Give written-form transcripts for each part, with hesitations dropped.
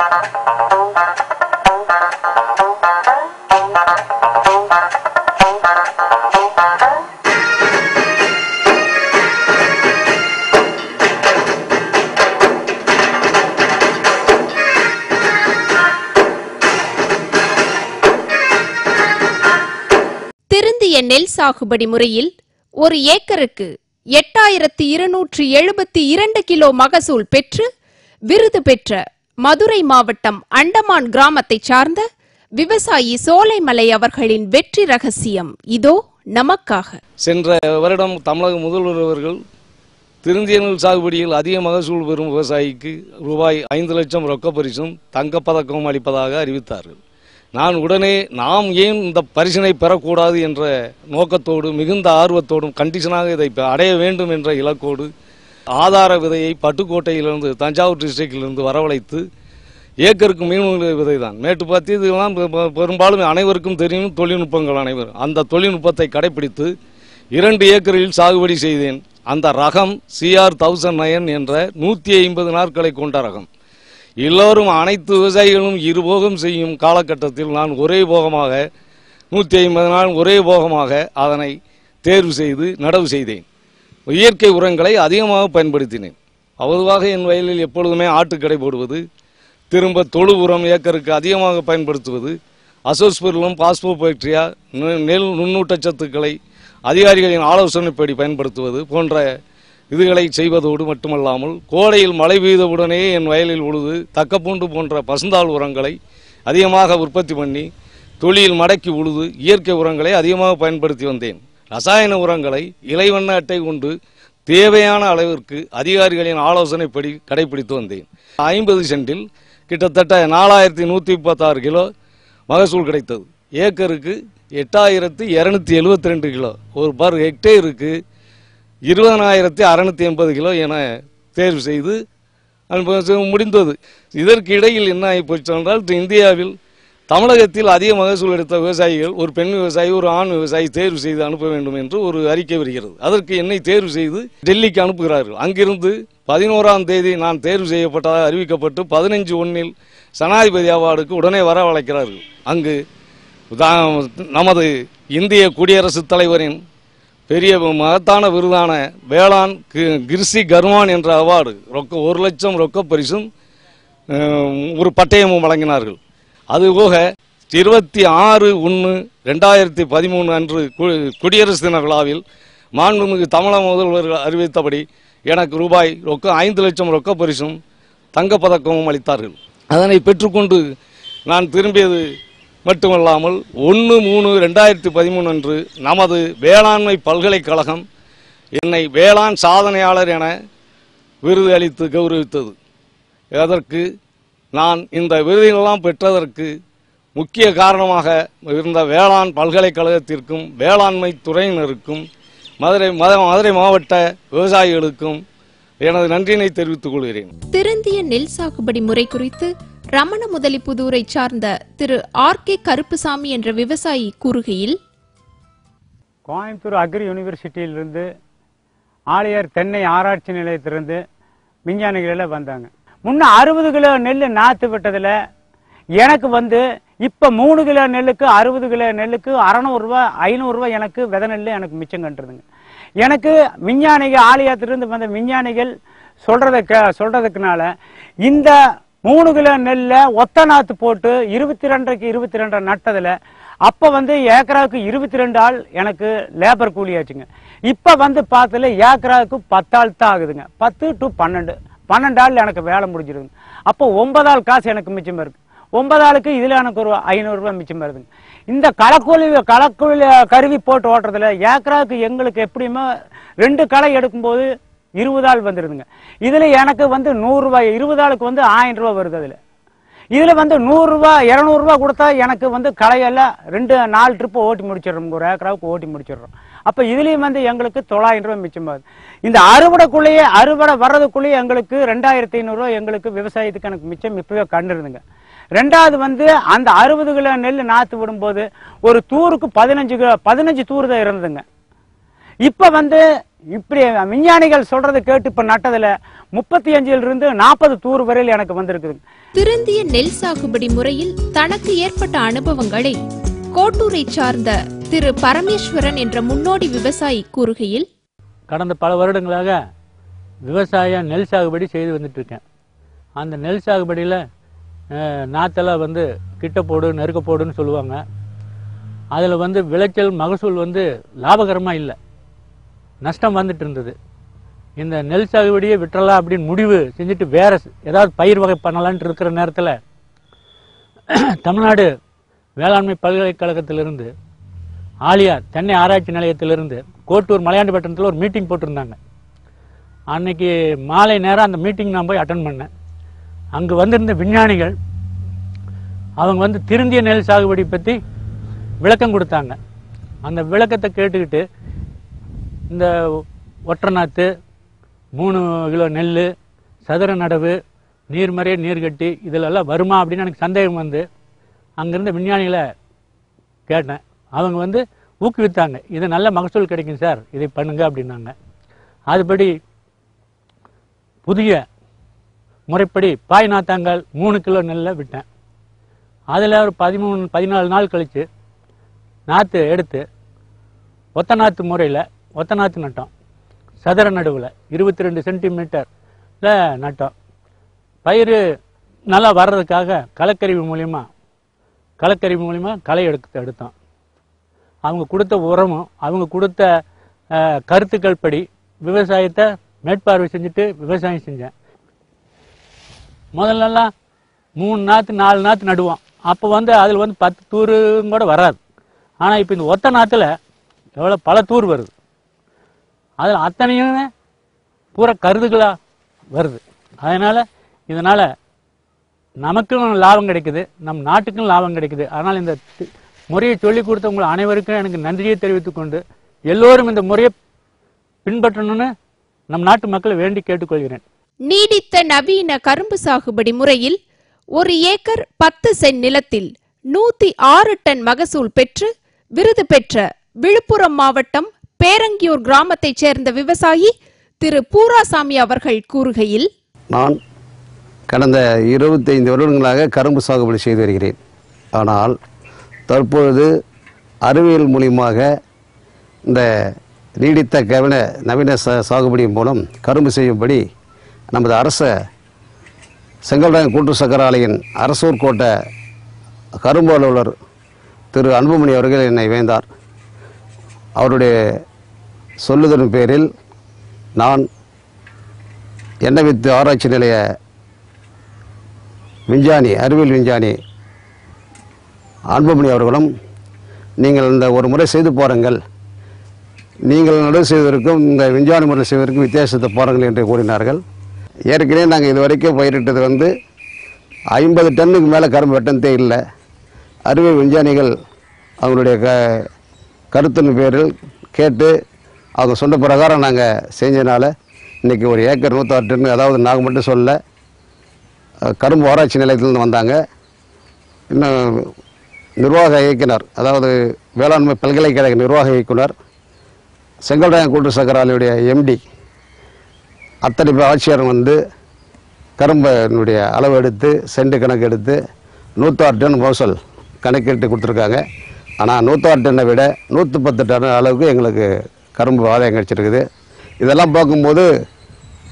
திருந்திய நெல் சாகுபடி முறையில் ஒரு ஏக்கருக்கு 8272 கிலோ மகசூல் பெற்று விருது பெற்ற மதுரை மாவட்டம் அண்டமான் கிராமத்தை சார்ந்த விவசாயி சோலைமலை அவர்களின் வெற்றி ரகசியம் இதோ நமக்காக. சென்ற வருடம் தமிழக முதல்வர் அவர்கள் திருந்திய நெல் சாகுபடியில் அதிக மகசூல் பெறும் விவசாயிக்கு ரூபாய் 5 லட்சம் ரொக்க பரிசும் தங்கப்பதக்கமும் அளிப்பதாக அறிவித்தார்கள். நான் உடனே நாம் ஏன் இந்த பரிசினை பெறக்கூடாது என்ற நோக்கத்தோடு மிகுந்த ஆர்வத்தோடும் கண்டிஷனாக இதை அடைய வேண்டும் என்ற இலக்கோடு ஆதார விதையை பட்டுக்கோட்டையிலிருந்து தஞ்சாவூர் டிஸ்ட்ரிக்டிலிருந்து வரவழைத்து ஏக்கருக்கு மீன் விதை தான் மேட்டுப்பாத்தி இதெல்லாம் பெரும்பாலும் அனைவருக்கும் தெரியும் தொழில்நுட்பங்கள் அனைவரும் அந்த தொழில்நுட்பத்தை கடைபிடித்து 2 ஏக்கரில் சாகுபடி செய்தேன். அந்த ரகம் CR 1009 என்ற 150 நாட்களை கொண்ட ரகம். எல்லோரும் அனைத்து விவசாயிகளும் இருபோகம் செய்யும் காலகட்டத்தில் நான் ஒரே போகமாக 150 நாள் ஒரே போகமாக அதனை தேர்வு செய்து நடவு செய்தேன். இயற்கை உரங்களை அதிகமாக பயன்படுத்தினேன். பொதுவாக என் வயலில் எப்பொழுதுமே ஆட்டுக்கடை போடுவது, திரும்ப தொழு உரம் ஏக்கருக்கு அதிகமாக பயன்படுத்துவது, அசோஸ்பெர்லம் பாஸ்போபாக்டீரியா நெல் நுண்ணூட்டச்சத்துக்களை அதிகாரிகளின் ஆலோசனைப்படி பயன்படுத்துவது போன்ற இதுகளை செய்வதோடு மட்டுமல்லாமல் கோடையில் மழை பெய்தவுடனே என் வயலில் உழுது தக்கப்பூண்டு போன்ற பசுந்தாள் உரங்களை அதிகமாக உற்பத்தி பண்ணி தொழில் மடக்கி உழுது இயற்கை உரங்களை அதிகமாக பயன்படுத்தி வந்தேன். ரசாயன உரங்களை இலைவண்ண அட்டை கொண்டு தேவையான அளவிற்கு அதிகாரிகளின் ஆலோசனைப்படி கடைபிடித்து வந்தேன். 50 சென்டில் கிட்டத்தட்ட 4136 கிலோ மகசூல் கிடைத்தது. ஏக்கருக்கு 8272 கிலோ, ஒரு பர் ஹெக்டேருக்கு 20,680 கிலோ என தேர்வு செய்து முடிந்தது. இதற்கு இடையில் என்ன ஆகி போச்சு என்றால், இந்தியாவில் தமிழகத்தில் அதிக மகசூல் எடுத்த விவசாயிகள் ஒரு பெண் விவசாயி ஒரு ஆண் விவசாயி தேர்வு செய்து அனுப்ப வேண்டும் என்று ஒரு அறிக்கை வருகிறது. அதற்கு என்னை தேர்வு செய்து டெல்லிக்கு அனுப்புகிறார்கள். அங்கிருந்து 11ஆம் தேதி நான் தேர்வு செய்யப்பட்டதாக அறிவிக்கப்பட்டு 15/1 ஜனாதிபதி அவார்டுக்கு உடனே வரவழைக்கிறார்கள். அங்கு நமது இந்திய குடியரசுத் தலைவரின் பெரிய மகத்தான விருதான வேளாண் கிருஷி கர்வான் என்ற அவார்டு 1 லட்சம் ரொக்க பரிசும் ஒரு பட்டயமும் வழங்கினார்கள். அதுபோக 26/1/2013 அன்று குடியரசு தின விழாவில் மாண்புமிகு தமிழக முதல்வர் அறிவித்தபடி எனக்கு ரூபாய் 5 லட்சம் ரொக்க பரிசும் தங்கப்பதக்கமும் அளித்தார்கள். அதனை பெற்றுக்கொண்டு நான் திரும்பியது மட்டுமல்லாமல் 1/3/2013 அன்று நமது வேளாண்மை பல்கலைக்கழகம் என்னை வேளாண் சாதனையாளர் என விருது அளித்து கௌரவித்தது. அதற்கு நான் இந்த விருதுகளெல்லாம் பெற்றதற்கு முக்கிய காரணமாக இருந்த வேளாண் பல்கலைக்கழகத்திற்கும் வேளாண்மை துறையினருக்கும் மதுரை மாவட்ட விவசாயிகளுக்கும் எனது நன்றியினை தெரிவித்துக் கொள்கிறேன். திருந்திய நெல் சாகுபடி முறை குறித்து ரமண முதலிப்புதூரை சார்ந்த திரு RK கருப்புசாமி என்ற விவசாயி கூறுகையில், கோயம்புத்தூர் அக்ரி யூனிவர்சிட்டியிலிருந்து ஆலியார் தென்னை ஆராய்ச்சி நிலையத்திலிருந்து விஞ்ஞானிகள் வந்தாங்க. முன்ன 60 கிலோ நெல் நாத்து விட்டதுல எனக்கு இப்ப 3 கிலோ நெல்லுக்கு 60 கிலோ நெல்லுக்கு 600 ரூபாய் 500 ரூபாய் எனக்கு விதை நெல் எனக்கு மிச்சம் கண்டுதுங்க. எனக்கு விஞ்ஞானிகள் ஆலியாத்திலிருந்து வந்த விஞ்ஞானிகள் சொல்றதுக்குனால இந்த 3 கிலோ நெல்ல ஒத்த நாத்து போட்டு 22க்கு 22 நட்டதுல அப்ப ஏக்கராவுக்கு 22 ஆள் எனக்கு லேபர் கூலி ஆச்சுங்க. இப்ப பார்த்ததுல ஏக்கராவுக்கு 10 ஆள் தான் ஆகுதுங்க. 10 to 12 ஆள் எனக்கு வேலை முடிஞ்சிருங்க. அப்போ 9 ஆள் காசு எனக்கு மிச்சம் இருக்கு. 9 ஆளுக்கு இதுல எனக்கு ஒரு 500 ரூபாய் மிச்சம் வருதுங்க. இந்த களக்கூலி கருவி போட்டு ஓட்டுறதுல ஏக்கராவுக்கு எங்களுக்கு எப்படியுமே 2 களை எடுக்கும்போது 20 ஆள் வந்துருதுங்க. இதுல எனக்கு 100 ரூபாய் 20 ஆளுக்கு 1000 ரூபாய் வருது. இதுல 100 ரூபாய் 200 ரூபாய் கொடுத்தா எனக்கு களையெல்லாம் 4 ட்ரிப் ஓட்டி முடிச்சிடறோம். ஒரு ஏக்கராவுக்கு ஓட்டி முடிச்சிடறோம். அப்ப இதுலயும் எங்களுக்கு 900 ரூபாய் மிச்சம் ஆகுது. இந்த அறுவடை வர்றதுக்குள்ளேயே எங்களுக்கு 2500 ரூபாய் எங்களுக்கு விவசாயத்துக்கு எனக்கு மிச்சம் இப்பவே கண்டுருதுங்க. ரெண்டாவது அந்த 60 கிலோ நெல் நாத்து விடும்போது ஒரு தூருக்கு 15 தூர் தான் இருந்ததுங்க. இப்ப இப்படி விஞ்ஞானிகள் சொல்றது கேட்டு இப்ப நட்டதுல 35 40 தூர் வரையில் எனக்கு வந்திருக்குது. திருந்திய நெல் சாகுபடி முறையில் தனக்கு ஏற்பட்ட அனுபவங்களை கோட்டூரை சார்ந்த திரு பரமேஸ்வரன் என்ற முன்னோடி விவசாயி கூறுகையில், கடந்த பல வருடங்களாக விவசாயம் நெல் சாகுபடி செய்து வந்துட்டு இருக்கேன். அந்த நெல் சாகுபடியில் நாத்தெல்லாம் வந்து கிட்ட போடு நெருக்க போடுன்னு சொல்லுவாங்க. அதில் வந்து விளைச்சல் மகசூல் வந்து லாபகரமாக இல்லை, நஷ்டம் வந்துட்டு இருந்தது. இந்த நெல் சாகுபடியை விட்டுறலாம் அப்படின்னு முடிவு செஞ்சுட்டு வேற ஏதாவது பயிர் வகை பண்ணலான்ட்டு இருக்கிற நேரத்தில் தமிழ்நாடு வேளாண்மை பல்கலைக்கழகத்திலிருந்து ஆலியார் தென்னை ஆராய்ச்சி நிலையத்திலிருந்து கோட்டூர் மலையாண்டிப்பட்டினத்தில் ஒரு மீட்டிங் போட்டிருந்தாங்க. அன்னைக்கு மாலை நேரம் அந்த மீட்டிங் நான் போய் அட்டன் பண்ணேன். அங்கு வந்திருந்த விஞ்ஞானிகள் அவங்க வந்து திருந்திய நெல் சாகுபடி பற்றி விளக்கம் கொடுத்தாங்க. அந்த விளக்கத்தை கேட்டுக்கிட்டு இந்த ஒற்றை நாற்று, 3 கிலோ நெல், சதுர நடவு, நீர்மறைய நீர்கட்டி இதிலெல்லாம் வருமா அப்படின்னு எனக்கு சந்தேகம் வந்து அங்கேருந்த விஞ்ஞானிகளை கேட்டேன். அவங்க வந்து ஊக்குவித்தாங்க, இது நல்ல மகசூல் கிடைக்கும் சார், இதை பண்ணுங்க அப்படின்னாங்க. அதுபடி புதிய முறைப்படி பாய் நாத்தாங்கால் 3 கிலோ நெல்லை விட்டேன். அதில் ஒரு 13-14 நாள் கழித்து நாற்று எடுத்து ஒத்த நாற்று முறையில் ஒத்த நாற்று நட்டோம். சதுர நடுவில் 22 சென்டிமீட்டரில் நட்டோம். பயிர் நல்லா வர்றதுக்காக களைக்கருவி மூலிமா களை எடுத்தோம். அவங்க கொடுத்த உரமும் அவங்க கொடுத்த கருத்துக்கள் படி விவசாயத்தை மேற்பார்வை செஞ்சுட்டு விவசாயம் செஞ்சேன். முதல்லலாம் 3 நாற்று 4 நாற்று நடுவோம். அப்போ வந்து அதில் வந்து 10 தூரும் கூட வராது. ஆனால் இப்போ இந்த ஒத்த நாற்றுல எவ்வளோ பல தூர் வருது. அதில் அத்தனையும் பூரா கருதுகளாக வருது. இதனால் நமக்கும் லாபம் கிடைக்குது, நம் நாட்டுக்கும் லாபம் கிடைக்குது. ஆனால் இந்த முறையை சொல்லிக் கொடுத்தவங்க அனைவருக்கும் எனக்கு நன்றியை தெரிவித்துக் கொண்டு எல்லோரும் இந்த முறையை பின்பற்றணும்னு நம் நாட்டு மக்களை வேண்டி கேட்டுக்கொள்கிறேன். நீடித்த நவீன கரும்பு சாகுபடி முறையில் 1 ஏக்கர் 10 சென்ட் நிலத்தில் 106 டன் மகசூல் பெற்று விருது பெற்ற விழுப்புரம் மாவட்டம் பேரங்கியூர் கிராமத்தைச் சேர்ந்த விவசாயி திரு பூராசாமி அவர்கள் கூறுகையில், நான் கடந்த 25 வருடங்களாக கரும்பு சாகுபடி செய்து வருகிறேன். ஆனால் தற்பொழுது அறிவியல் மூலியமாக இந்த நீடித்த நவீன சாகுபடி மூலம் கரும்பு செய்யும்படி நமது அரச செங்கல்ராயன் கூட்டு சக்கர ஆலையின் அரசூர் கோட்ட கரும்பு அலுவலர் திரு அன்புமணி அவர்கள் என்னை வேந்தார். அவருடைய சொல்லுதலின் பேரில் நான் எண்ணெய் வித்து ஆராய்ச்சி நிலைய அறிவியல் விஞ்ஞானி அன்புமணி அவர்களும், நீங்கள் இந்த ஒரு முறை செய்து பாருங்கள், நீங்கள் நடவு செய்வதற்கும் இந்த விஞ்ஞானி முறை செய்வதற்கும் வித்தியாசத்தை பாருங்கள் என்று கூறினார்கள். ஏற்கனவே நாங்கள் இதுவரைக்கும் பயிரிட்டது வந்து 50 டன்னுக்கு மேலே கரும்பு வெட்டந்தே இல்லை. அறிவியல் விஞ்ஞானிகள் அவங்களுடைய கருத்தின் பேரில் கேட்டு அவங்க சொன்ன பிரகாரம் நாங்கள் செஞ்சனால இன்றைக்கி 1 ஏக்கர் 106 டன், அதாவது நாங்கள் மட்டும் சொல்ல, கரும்பு ஆராய்ச்சி நிலையத்திலிருந்து வந்தாங்க. இன்னும் நிர்வாக இயக்குனர், அதாவது வேளாண்மை பல்கலைக்கழக நிர்வாக இயக்குனர், செங்கல்ராயன் கூட்டு சக்கர ஆலையுடைய எம்டி, அத்தனை ஆட்சியர் வந்து கரும்பினுடைய அளவு எடுத்து சென்ட் கணக்கு எடுத்து 106 டன் மகசூல் கணக்கிட்டு கொடுத்துருக்காங்க. ஆனால் 106 டன்னை விட 110 டன் அளவுக்கு எங்களுக்கு கரும்பு ஆதாயம் கிடச்சிருக்குது. இதெல்லாம் பார்க்கும்போது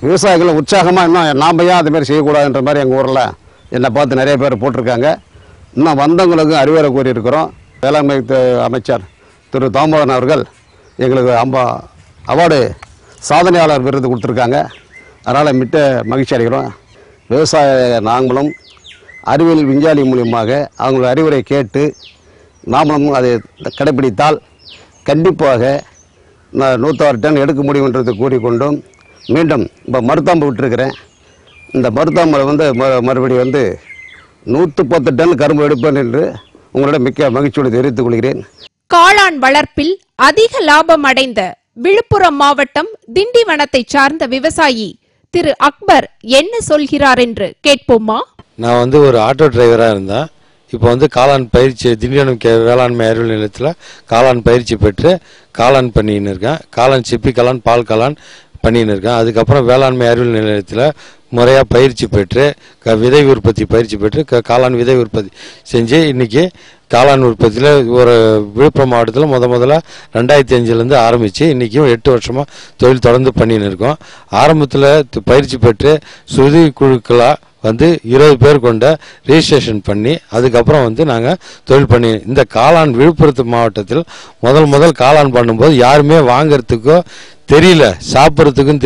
விவசாயிகளும் உற்சாகமாக இன்னும் நாம் ஏன் அதுமாரி செய்யக்கூடாதுன்ற மாதிரி எங்கள் ஊரில் என்னை பார்த்து நிறைய பேர் போட்டிருக்காங்க. இன்னும் வந்தவங்களுக்கும் அறிவுரை கூறியிருக்கிறோம். வேளாண்மை அமைச்சர் திரு தாமோதரன் அவர்கள் எங்களுக்கு அவார்டு சாதனையாளர் விருது கொடுத்துருக்காங்க. அதனால் மிக்க மகிழ்ச்சி அடைகிறோம். விவசாய நாங்களும் அறிவியல் விஞ்ஞானி மூலியமாக அவங்களோட அறிவுரை கேட்டு நாமளும் அதை கடைப்பிடித்தால் கண்டிப்பாக நான் 106 டன் எடுக்க முடியும் என்றதை கூறிக்கொண்டும், மீண்டும் இப்போ மருத்தாம்பு விட்டுருக்கிறேன். இந்த மருத்தாம்பை வந்து மறுபடியும் வந்து 110 டன் கரும்பு எடுப்பேன் என்று உங்களிடம் மிக்க மகிழ்ச்சியோடு தெரிவித்துக் கொள்கிறேன். காளான் வளர்ப்பில் அதிக லாபம் அடைந்த விழுப்புரம் மாவட்டம் திண்டிவனத்தை சார்ந்த விவசாயி திரு அக்பர் என்ன சொல்கிறார் என்று கேட்போமா? நான் வந்து ஒரு ஆட்டோ டிரைவராக இருந்தேன். இப்போ வந்து காளான் பயிற்சி திண்டிவனம் வேளாண்மை அறிவியல் நிலையத்தில் காளான் பயிற்சி பெற்று காளான் பண்ணின்னு இருக்கேன். காளான் சிப்பி காளான், பால் காளான் பண்ணின்னு இருக்கேன். அதுக்கப்புறம் வேளாண்மை அறிவியல் நிலையத்தில் முறையாக பயிற்சி பெற்று விதை உற்பத்தி பயிற்சி பெற்று காளான் விதை உற்பத்தி செஞ்சு இன்றைக்கி காளான் உற்பத்தியில் ஒரு விழுப்புரம் மாவட்டத்தில் முதல்ல 2005 ஆரம்பித்து இன்றைக்கும் 8 வருஷமாக தொழில் தொடர்ந்து பண்ணின்னு இருக்கோம். ஆரம்பத்தில் பயிற்சி பெற்று சுருதி குழுக்களாக வந்து 20 பேர் கொண்ட ரெஜிஸ்ட்ரேஷன் பண்ணி அதுக்கப்புறம் வந்து நாங்கள் தொழில் பண்ணி இந்த காளான் விழுப்புரத்து மாவட்டத்தில் முதல் காளான் பண்ணும்போது யாருமே வாங்கிறதுக்கோ தெரியல, சாப்பிட்றதுக்கும்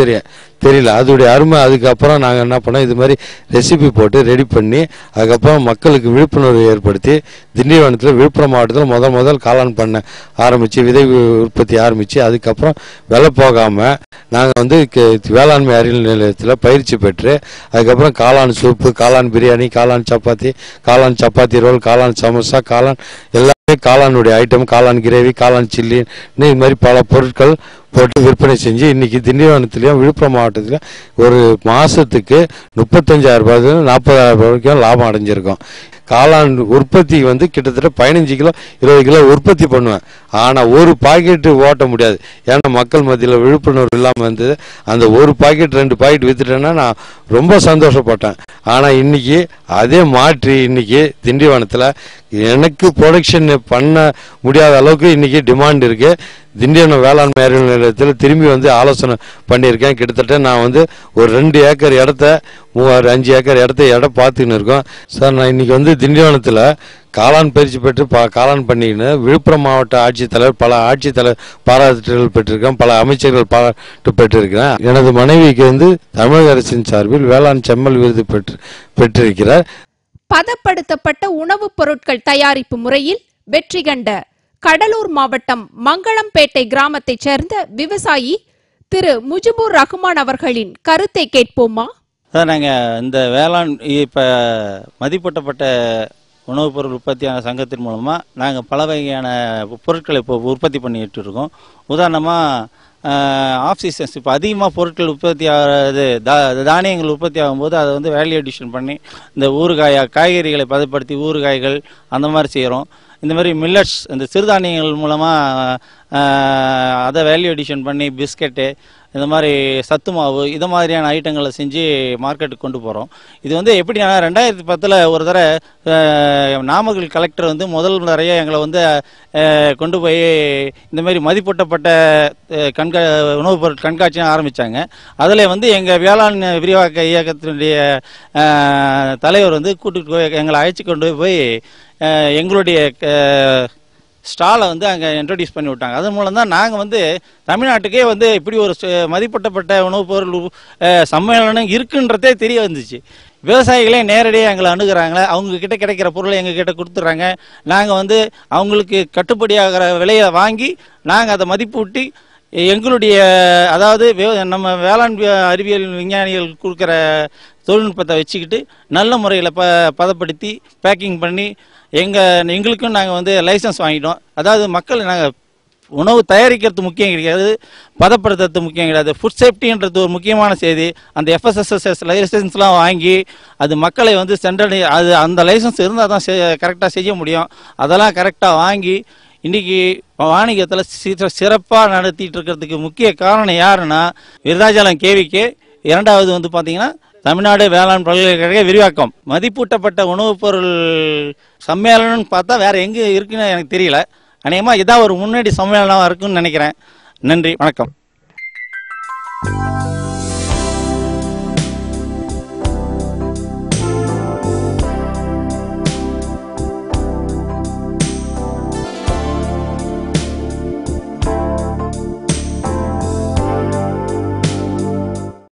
தெரியல அதோடைய அருமை. அதுக்கப்புறம் நாங்கள் என்ன பண்ணோம், இது மாதிரி ரெசிபி போட்டு ரெடி பண்ணி அதுக்கப்புறம் மக்களுக்கு விழிப்புணர்வு ஏற்படுத்தி திண்டிவனத்தில் விழுப்புரம் மாவட்டத்தில் முதல் காளான் பண்ண ஆரம்பித்து விதை உற்பத்தி ஆரம்பித்து அதுக்கப்புறம் விலை போகாமல் நாங்கள் வந்து வேளாண்மை அறிவியல் நிலையத்தில் பயிற்சி பெற்று அதுக்கப்புறம் காளான் சூப்பு, காளான் பிரியாணி, காளான் சப்பாத்தி ரோல், காளான் சமோசா, காளான் எல்லாமே காளானுடைய ஐட்டம், காளான் கிரேவி, காளான் சில்லின்னு இது மாதிரி பல பொருட்கள் போட்டு விற்பனை செஞ்சு இன்னைக்கு திண்டிவனத்திலையும் விழுப்புரம் மாவட்டத்திலையும் ஒரு மாதத்துக்கு 35,000 ரூபாய் 40,000 ரூபாய்க்கும் லாபம் அடைஞ்சிருக்கோம். காளான் உற்பத்தி வந்து கிட்டத்தட்ட 15 கிலோ 20 கிலோ உற்பத்தி பண்ணுவேன். ஆனால் ஒரு பாக்கெட்டு ஓட்ட முடியாது, ஏன்னா மக்கள் மத்தியில் விழிப்புணர்வு இல்லாமல் இருந்தது. அந்த ஒரு பாக்கெட் 2 பாக்கெட் விற்றுட்டேன்னா நான் ரொம்ப சந்தோஷப்பட்டேன். ஆனால் இன்னைக்கு அதே மாற்றி இன்னைக்கு திண்டிவனத்தில் எனக்கு ப்ரொடக்ஷன் பண்ண முடியாத அளவுக்கு இன்னைக்கு டிமாண்ட் இருக்குது. திண்டிவனம் வேளாண்மை அறிவியல் நிலையத்தில் திரும்பி வந்து ஆலோசனை பண்ணியிருக்கேன். கிட்டத்தட்ட நான் வந்து ஒரு 2 ஏக்கர் இடத்த 5 ஏக்கர் இடத்த இடம் பார்த்துக்கின்னு இருக்கோம். சார் நான் இன்னைக்கு வந்து திண்டிவனத்தில் காளான் பயிற்சி பெற்று காளான் பண்ணிக்கின்னு விழுப்புரம் மாவட்ட ஆட்சித்தலைவர் பல ஆட்சித்தலைவர் பாராட்டுகள் பெற்றிருக்கேன், பல அமைச்சர்கள் பாராட்டு பெற்றிருக்கிறேன். எனது மனைவிக்கு வந்து தமிழக அரசின் சார்பில் வேளாண் செம்மல் விருது பெற்றிருக்கிறார். பதப்படுத்தப்பட்ட உணவுப் பொருட்கள் தயாரிப்பு முறையில் வெற்றி கண்ட கடலூர் மாவட்டம் மங்களம்பேட்டை கிராமத்தைச் சேர்ந்த விவசாயி திரு முஜிபுர் ரஹ்மான் அவர்களின் கருத்தை கேட்போமா? நாங்கள் இந்த வேளாண் இப்போ மதிப்பூட்டப்பட்ட உணவுப் பொருள் உற்பத்தியான சங்கத்தின் மூலமாக நாங்கள் பல வகையான பொருட்களை இப்போ உற்பத்தி பண்ணிட்டு இருக்கோம். உதாரணமாக ஆஃப் சீசன்ஸ் இப்போ அதிகமாக பொருட்கள் உற்பத்தி ஆகிறது தானியங்கள் உற்பத்தி ஆகும்போது அதை வந்து வேல்யூ அடிஷன் பண்ணி இந்த காய்கறிகளை பதப்படுத்தி ஊறுகாய்கள் அந்த மாதிரி செய்கிறோம். இந்த மாதிரி மில்லட்ஸ் இந்த சிறுதானியங்கள் மூலமாக அதை வேல்யூ அடிஷன் பண்ணி பிஸ்கெட்டு இந்த மாதிரி சத்து மாவு இது மாதிரியான ஐட்டங்களை செஞ்சு மார்க்கெட்டுக்கு கொண்டு போகிறோம். இது வந்து எப்படின்னா 2010 ஒரு தடவை நாமக்கல் கலெக்டர் வந்து முதல் நிறைய எங்களை வந்து கொண்டு போய் இந்த மாதிரி மதிப்பூட்டப்பட்ட உணவுப் பொருள் கண்காட்சியும் ஆரம்பித்தாங்க. அதில் வந்து எங்கள் வேளாண் விரிவாக்க இயக்கத்தினுடைய தலைவர் வந்து கூட்டிட்டு எங்களை அழைச்சி கொண்டு போய் எங்களுடைய ஸ்டாலை வந்து அங்கே இன்ட்ரடியூஸ் பண்ணி விட்டாங்க. அதன் மூலம் தான் நாங்கள் வந்து தமிழ்நாட்டுக்கே வந்து இப்படி ஒரு மதிப்பூட்டப்பட்ட உணவுப் பொருள் சம்மேளனம் இருக்குன்றதே தெரிய வந்துச்சு. விவசாயிகளே நேரடியாக எங்களை அணுகிறாங்க, அவங்கக்கிட்ட கிடைக்கிற பொருளை எங்ககிட்ட கொடுத்துட்றாங்க. நாங்கள் வந்து அவங்களுக்கு கட்டுப்படியாகிற விலையை வாங்கி நாங்கள் அதை மதிப்பூட்டி எங்களுடைய அதாவது நம்ம வேளாண் அறிவியல் விஞ்ஞானிகள் கொடுக்குற தொழில்நுட்பத்தை வச்சுக்கிட்டு நல்ல முறையில் பதப்படுத்தி பேக்கிங் பண்ணி எங்களுக்கும் நாங்கள் வந்து லைசன்ஸ் வாங்கிட்டோம். அதாவது மக்கள் நாங்கள் உணவு தயாரிக்கிறது முக்கியம் கிடையாது, பதப்படுத்துறது முக்கியம் கிடையாது. ஃபுட் சேஃப்டின்றது ஒரு முக்கியமான செய்தி. அந்த FSSS லைசன்ஸ்லாம் வாங்கி அது மக்களை வந்து அது அந்த லைசன்ஸ் இருந்தால் தான் கரெக்டாக செய்ய முடியும். அதெல்லாம் கரெக்டாக வாங்கி இன்றைக்கி வாணிகத்தில் சிறப்பாக நடத்திட்டு இருக்கிறதுக்கு முக்கிய காரணம் யாருன்னா விருதாச்சலம் கேவிக்கு. இரண்டாவது வந்து பார்த்திங்கன்னா தமிழ்நாடு வேளாண் பல்கலைக்கழக விரிவாக்கம். மதிப்பூட்டப்பட்ட உணவுப் பொருள் சம்மேளனம்னு பார்த்தா வேறு எங்கே இருக்குன்னு எனக்கு தெரியல. அநேகமாக இதான் ஒரு முன்னாடி சம்மேளனமாக இருக்குன்னு நினைக்கிறேன். நன்றி, வணக்கம்.